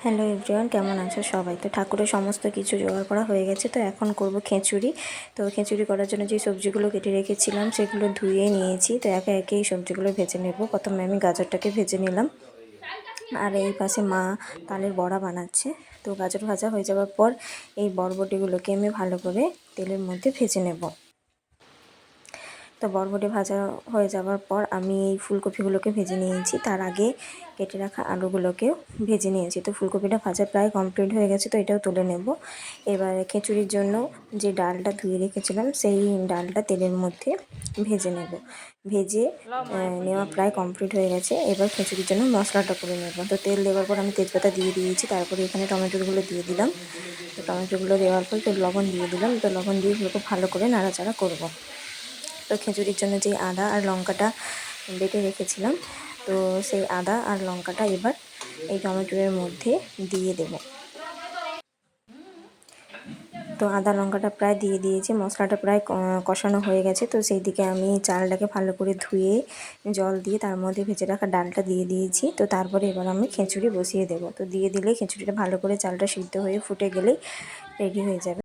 Hello everyone, কেমন আছো সবাই? তো ঠাকুরের সমস্ত কিছু জোগাড় করা হয়ে গেছে। তো এখন করব খিচুড়ি। তো খিচুড়ি করার জন্য যে সবজিগুলো কেটে রেখেছিলাম সেগুলো ধুয়ে নিয়েছি। তো একে একে এই সবজিগুলো ভেজে নেব। প্রথমে আমি গাজরটাকে ভেজে নিলাম, আর এই পাশে মা তালের বড়া বানাচ্ছে। তো গাজর ভাজা হয়ে যাওয়ার পর এই বরবটিগুলোকে আমি ভালো করে তেলের মধ্যে ভেজে নেব। তো বরবটি ভাজা হয়ে যাওয়ার পর আমি এই ফুলকপিগুলোকে ভেজে নিয়েছি। তার আগে কেটে রাখা আলুগুলোকেও ভেজে নিয়েছি। তো ফুলকপিটা ভাজা প্রায় কমপ্লিট হয়ে গেছে, তো এটাও তুলে নেব। এবারে খিচুড়ির জন্য যে ডালটা ধুয়ে রেখেছিলাম সেই ডালটা তেলের মধ্যে ভেজে নেব। ভেজে নেওয়া প্রায় কমপ্লিট হয়ে গেছে। এবার খিচুড়ির জন্য মশলাটা করে নেব। তো তেল দেওয়ার পর আমি তেজপাতা দিয়ে দিয়েছি। তারপরে এখানে টমেটোগুলো দিয়ে দিলাম। তো টমেটোগুলো দেওয়ার পর তো লবণ দিয়ে দিলাম। তো লবণ দিয়ে খুব ভালো করে নাড়াচাড়া করব। তো খিচুড়ির জন্য যে আদা আর লঙ্কাটা বেটে রেখেছিলাম, তো সেই আদা আর লঙ্কাটা এবার এই টমেটোর মধ্যে দিয়ে দেব। তো আদা লঙ্কাটা প্রায় দিয়ে দিয়েছি, মশলাটা প্রায় কষানো হয়ে গেছে। তো সেই দিকে আমি চালটাকে ভালো করে ধুয়ে জল দিয়ে তার মধ্যে ভেজে রাখা ডালটা দিয়ে দিয়েছি। তো তারপরে এবার আমি খিচুড়ি বসিয়ে দেব। তো দিয়ে দিলে খিচুড়িটা ভালো করে চালটা সিদ্ধ হয়ে ফুটে গেলেই রেডি হয়ে যাবে।